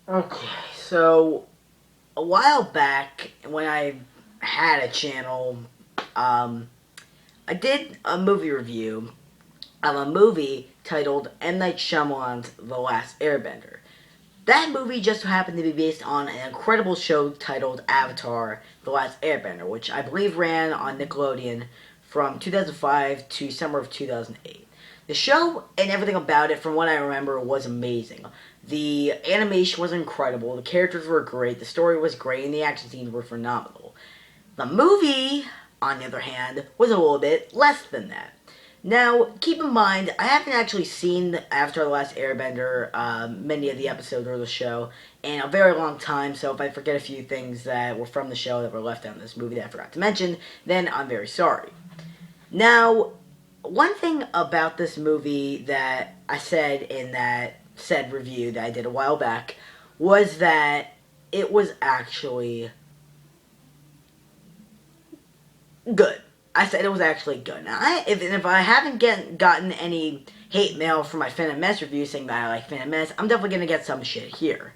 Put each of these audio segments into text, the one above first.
Okay, so a while back when I had a channel, um, I did a movie review of a movie titled M. Night Shyamalan's The Last Airbender. That movie just happened to be based on an incredible show titled Avatar: The Last Airbender, which I believe ran on Nickelodeon from 2005 to summer of 2008. The show and everything about it, from what I remember, was amazing. The animation was incredible, the characters were great, the story was great, and the action scenes were phenomenal. The movie, on the other hand, was a little bit less than that. Now, keep in mind, I haven't actually seen Avatar: The Last Airbender, many of the episodes or the show, in a very long time, so if I forget a few things that were from the show that were left out in this movie that I forgot to mention, then I'm very sorry. Now, one thing about this movie that I said in that said review that I did a while back was that it was actually good. I said it was actually good. Now, if I haven't gotten any hate mail from my Phantom Menace review saying that I like Phantom Menace, I'm definitely going to get some shit here.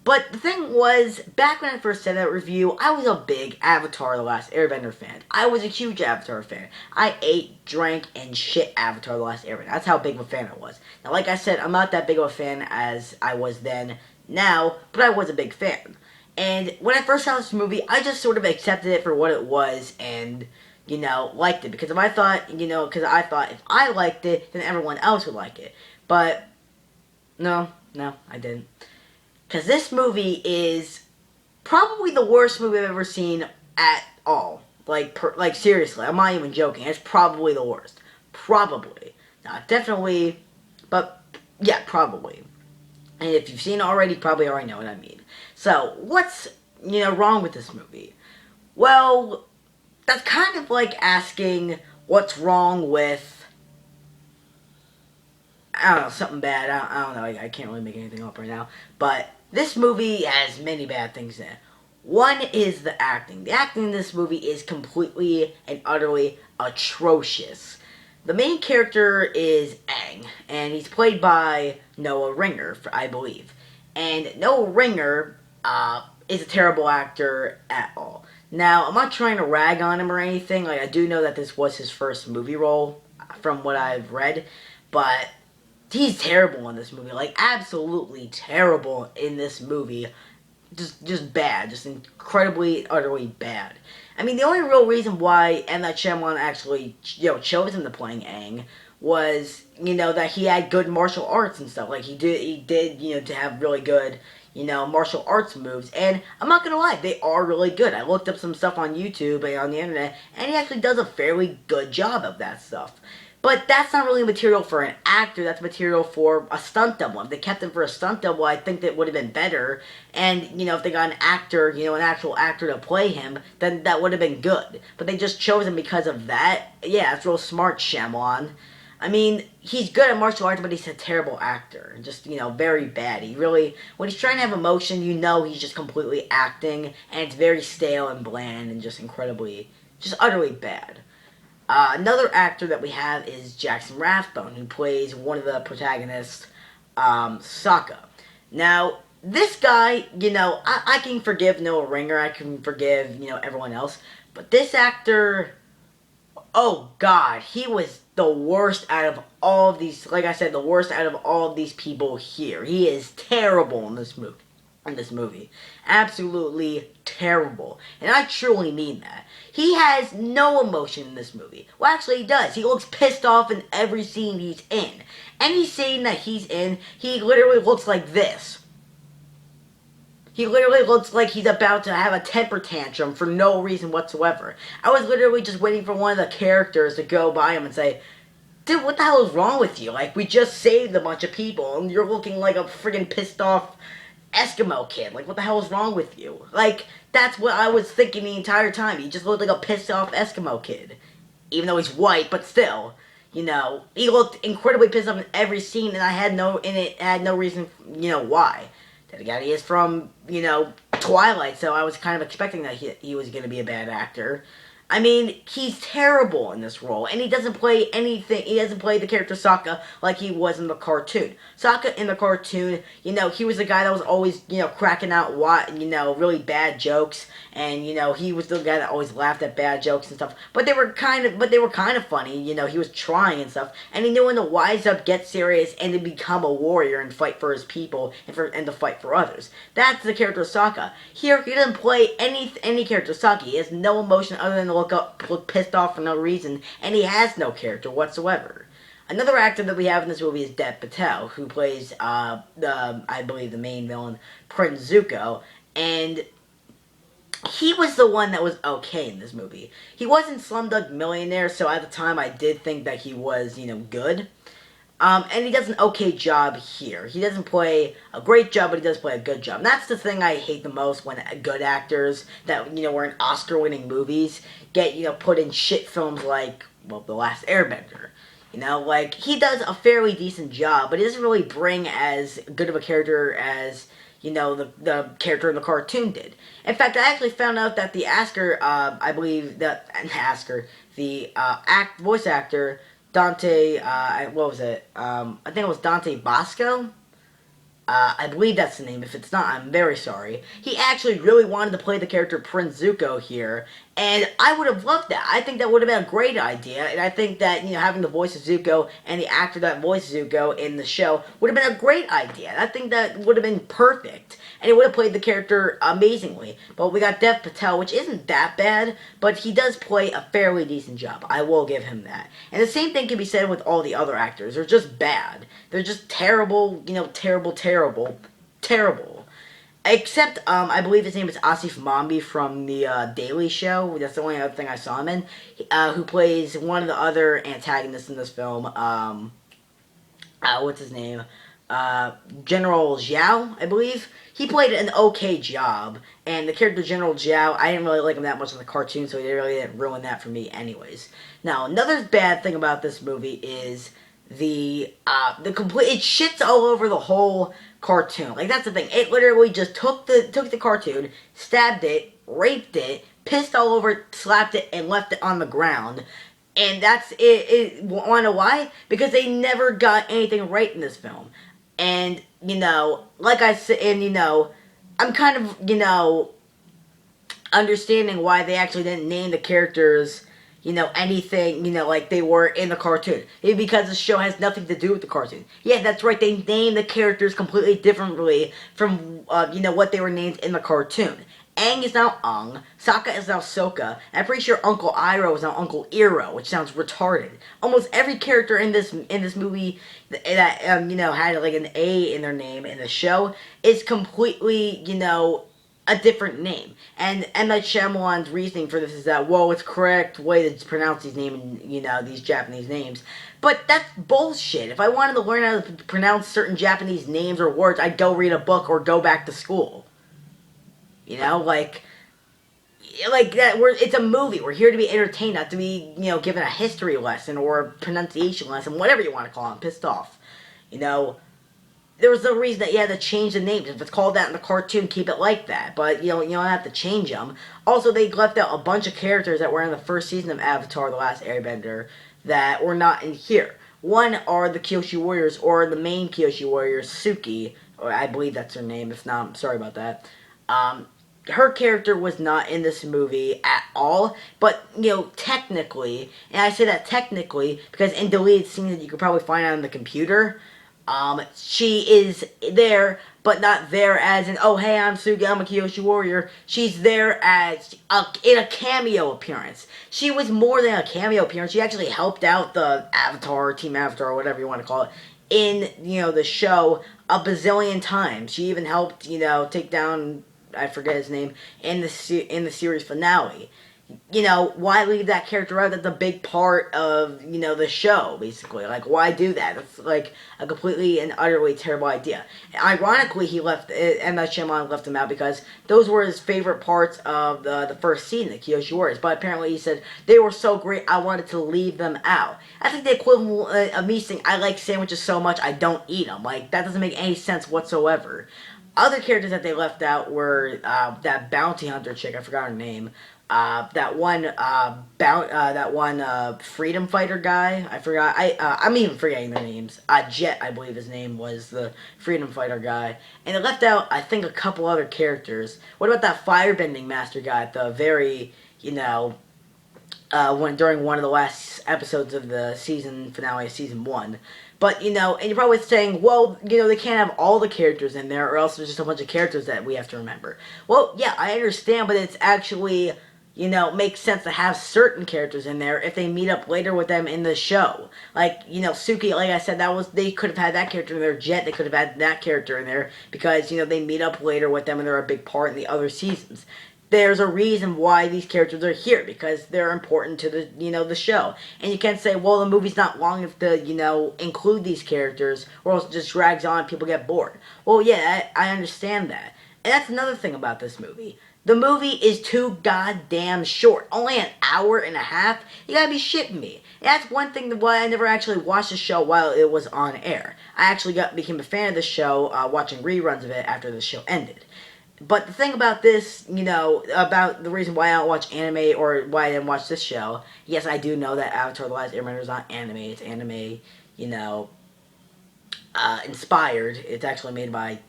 But the thing was, back when I first said that review, I was a big Avatar: The Last Airbender fan. I was a huge Avatar fan. I ate, drank, and shit Avatar: The Last Airbender. That's how big of a fan I was. Now, like I said, I'm not that big of a fan as I was then, now, but I was a big fan. And when I first saw this movie, I just sort of accepted it for what it was and, liked it. Because if I thought, because I thought if I liked it, then everyone else would like it. But, no, I didn't. Because this movie is probably the worst movie I've ever seen at all. Like seriously, I'm not even joking. It's probably the worst. Probably. Not definitely, but yeah, probably. And if you've seen it already, you probably already know what I mean. So, what's, wrong with this movie? Well, that's kind of like asking what's wrong with, I don't know, something bad. I don't know. I can't really make anything up right now. But this movie has many bad things in it. One is the acting. The acting in this movie is completely and utterly atrocious. The main character is Aang, and he's played by Noah Ringer, I believe. And Noah Ringer is a terrible actor at all. Now, I'm not trying to rag on him or anything. Like, I do know that this was his first movie role, from what I've read. But he's terrible in this movie. Like, absolutely terrible in this movie. Just bad. Just incredibly, utterly bad. I mean, the only real reason why M. Night Shyamalan actually, chose him to playing Aang was, that he had good martial arts and stuff. Like, he did, to have really good, martial arts moves. And I'm not gonna lie, they are really good. I looked up some stuff on YouTube and on the internet, and he actually does a fairly good job of that stuff. But that's not really material for an actor. That's material for a stunt double. If they kept him for a stunt double, I think that would have been better. And, if they got an actor, an actual actor to play him, then that would have been good. But they just chose him because of that. Yeah, it's real smart, Shyamalan. I mean, he's good at martial arts, but he's a terrible actor. Just, very bad. He really, when he's trying to have emotion, he's just completely acting. And it's very stale and bland and just just utterly bad. Another actor that we have is Jackson Rathbone, who plays one of the protagonists, Sokka. Now, this guy, I can forgive Noah Ringer, I can forgive, everyone else, but this actor, oh god, he was the worst out of all of these, like I said, the worst out of all of these people here. He is terrible in this movie. Absolutely terrible. And I truly mean that. He has no emotion in this movie. Well, actually, he does. He looks pissed off in every scene he's in. Any scene that he's in, he literally looks like this. He literally looks like he's about to have a temper tantrum for no reason whatsoever. I was literally just waiting for one of the characters to go by him and say, dude, what the hell is wrong with you? Like, we just saved a bunch of people, and you're looking like a friggin' pissed off Eskimo kid. Like, what the hell is wrong with you? Like, that's what I was thinking the entire time. He just looked like a pissed off Eskimo kid. Even though he's white, but still. He looked incredibly pissed off in every scene, and I had no reason, why. Then again, he is from, Twilight, so I was kind of expecting that he was going to be a bad actor. I mean, he's terrible in this role, and he doesn't play anything. He doesn't play the character Sokka like he was in the cartoon. Sokka in the cartoon, he was the guy that was always, cracking out really bad jokes, and he was the guy that always laughed at bad jokes and stuff. But they were kind of funny. He was trying and stuff, and he knew when to wise up, get serious, and to become a warrior and fight for his people and to fight for others. That's the character Sokka. Here, he doesn't play any character Sokka. He has no emotion other than to look pissed off for no reason, and he has no character whatsoever. Another actor that we have in this movie is Dev Patel, who plays I believe the main villain, Prince Zuko, and he was the one that was okay in this movie. He wasn't Slumdog Millionaire, so at the time I did think that he was, good. And he does an okay job here. He doesn't play a great job, but he does play a good job. And that's the thing I hate the most when good actors that, were in Oscar-winning movies get, put in shit films like, The Last Airbender. He does a fairly decent job, but he doesn't really bring as good of a character as, the character in the cartoon did. In fact, I actually found out that the voice actor, Dante, what was it? I think it was Dante Bosco. I believe that's the name. If it's not, I'm very sorry. He actually really wanted to play the character Prince Zuko here, and I would have loved that. I think that would have been a great idea, and I think that, having the voice of Zuko and the actor that voiced Zuko in the show would have been a great idea. I think that would have been perfect, and he would have played the character amazingly. But we got Dev Patel, which isn't that bad, but he does play a fairly decent job. I will give him that. And the same thing can be said with all the other actors. They're just bad. They're just terrible, terrible. Except, I believe his name is Asif Mambi from the Daily Show. That's the only other thing I saw him in. Who plays one of the other antagonists in this film. What's his name? General Zhao, I believe. He played an okay job, and the character General Zhao, I didn't really like him that much in the cartoon, so he really didn't ruin that for me anyways. Now, another bad thing about this movie is it shits all over the whole cartoon. Like, that's the thing. It literally just took the cartoon, stabbed it, raped it, pissed all over it, slapped it, and left it on the ground. And that's it. Wanna know why? Because they never got anything right in this film. And, like I said, and, I'm kind of, understanding why they actually didn't name the characters, anything, like they were in the cartoon. Maybe because the show has nothing to do with the cartoon. Yeah, that's right, they named the characters completely differently from, what they were named in the cartoon. Aang is now Ung, Sokka is now Sokka, and I'm pretty sure Uncle Iroh is now Uncle Iroh, which sounds retarded. Almost every character in this movie that had like an A in their name in the show is completely, a different name. And M. Night Shyamalan's reasoning for this is that, it's correct way to pronounce these names, these Japanese names. But that's bullshit. If I wanted to learn how to pronounce certain Japanese names or words, I'd go read a book or go back to school. Like that. It's a movie. We're here to be entertained, not to be, given a history lesson or a pronunciation lesson, whatever you want to call it. I'm pissed off. There was no reason that you had to change the names. If it's called that in the cartoon, keep it like that. But, you don't have to change them. Also, they left out a bunch of characters that were in the first season of Avatar: The Last Airbender that were not in here. One are the Kyoshi Warriors, or the main Kyoshi Warriors, Suki, or I believe that's her name. If not, I'm sorry about that. Her character was not in this movie at all, but, technically, and I say that technically because in deleted scenes that you could probably find on the computer, she is there, but not there as in, oh, hey, I'm Sugi, I'm a Kyoshi Warrior. She's there as, in a cameo appearance. She was more than a cameo appearance. She actually helped out the Avatar, Team Avatar, or whatever you want to call it, in, the show a bazillion times. She even helped, take down, I forget his name, in the series finale. Why leave that character out? That's a big part of, the show, basically. Like, why do that? It's, like, a completely and utterly terrible idea. And ironically, M. Night Shyamalan left him out because those were his favorite parts of the first season, the Kyoshi Warriors. But apparently he said, they were so great, I wanted to leave them out. I think the equivalent of me saying, I like sandwiches so much, I don't eat them. Like, that doesn't make any sense whatsoever. Other characters that they left out were that bounty hunter chick, I forgot her name. that one freedom fighter guy. I forgot. I'm even forgetting their names. Jet, I believe his name was, the freedom fighter guy, and it left out, I think, a couple other characters. What about that firebending master guy at the very, when during one of the last episodes of the season finale of season 1? But, and you're probably saying, well, they can't have all the characters in there, or else there's just a bunch of characters that we have to remember. Well, yeah, I understand, but it's actually, makes sense to have certain characters in there if they meet up later with them in the show. Like, Suki, like I said, they could have had that character in there. Jet, they could have had that character in there, because, they meet up later with them and they're a big part in the other seasons. There's a reason why these characters are here, because they're important to the, the show. And you can't say, well, the movie's not long enough to, include these characters, or else it just drags on and people get bored. Well, yeah, I understand that. And that's another thing about this movie. The movie is too goddamn short. Only an hour and a half? You gotta be shitting me. And that's one thing why I never actually watched the show while it was on air. I actually became a fan of the show watching reruns of it after the show ended. But the thing about this, about the reason why I don't watch anime or why I didn't watch this show, yes, I do know that Avatar The Last Airbender is not anime. It's anime, inspired. It's actually made by,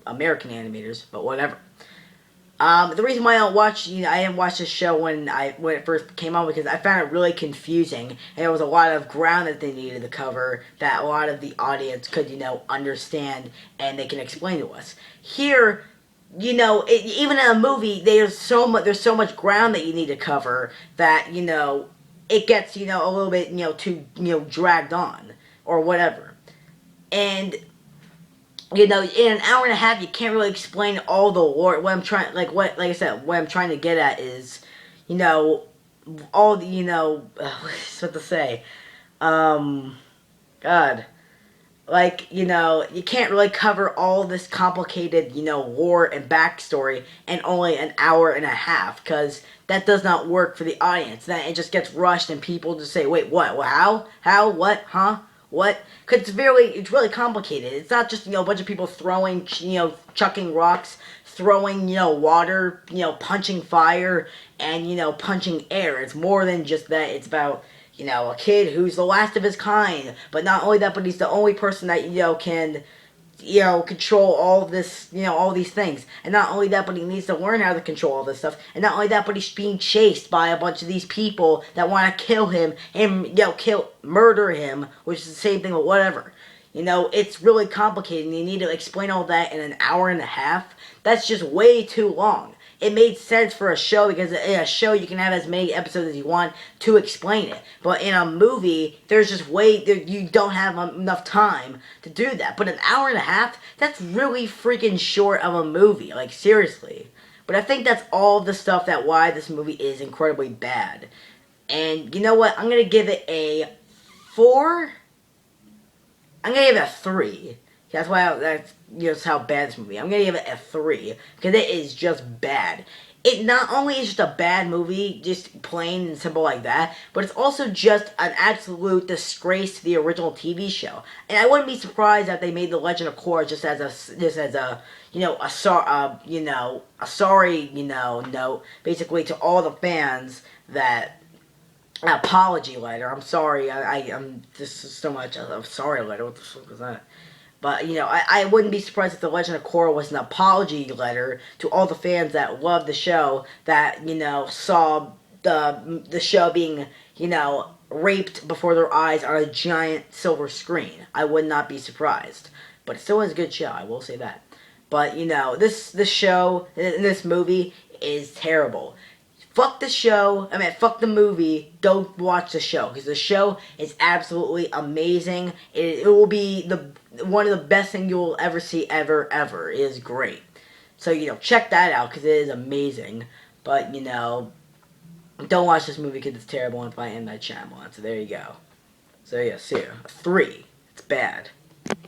American animators, but whatever. The reason why I don't watch, I didn't watch this show when it first came on, because I found it really confusing, and there was a lot of ground that they needed to cover that a lot of the audience could, understand, and they can explain to us. Here, even in a movie, there's so much ground that you need to cover that, it gets, a little bit, too, dragged on, or whatever. And, in an hour and a half, you can't really explain all the lore. What I'm trying, like I said, what I'm trying to get at is, all the, what to say, God. Like, you can't really cover all this complicated, lore and backstory in only an hour and a half, because that does not work for the audience. Then it just gets rushed and people just say, wait, what? Well, how? What? Huh? What? Because it's really complicated. It's not just, a bunch of people throwing, chucking rocks, throwing, water, punching fire, and, punching air. It's more than just that. It's about, a kid who's the last of his kind. But not only that, but he's the only person that, can, control all this, all these things. And not only that, but he needs to learn how to control all this stuff. And not only that, but he's being chased by a bunch of these people that want to kill him and, murder him, which is the same thing, but whatever. It's really complicated, and you need to explain all that in an hour and a half. That's just way too long. It made sense for a show, because in a show you can have as many episodes as you want to explain it. But in a movie, there's just you don't have enough time to do that. But an hour and a half, that's really freaking short of a movie. Like, seriously. But I think that's all the stuff that why this movie is incredibly bad. And you know what? I'm going to give it a 4? I'm going to give it a 3. That's how bad this movie is. I'm going to give it a 3, because it is just bad. It not only is just a bad movie, just plain and simple like that, but it's also just an absolute disgrace to the original TV show. And I wouldn't be surprised if they made The Legend of Korra just as a sorry, note, basically, to all the fans, that an apology letter. I'm sorry, I'm this is so much. I'm sorry letter. What the fuck was that? But, I wouldn't be surprised if The Legend of Korra was an apology letter to all the fans that loved the show, that, saw the show being, raped before their eyes on a giant silver screen. I would not be surprised. But it still is a good show, I will say that. But, this show, this movie, is terrible. Fuck the show, fuck the movie, go watch the show, because the show is absolutely amazing. It will be one of the best things you will ever see, ever. It is great. So, check that out, because it is amazing. But, don't watch this movie because it's terrible and by M. Night Shyamalan. So there you go. So yeah, see ya. 3. It's bad.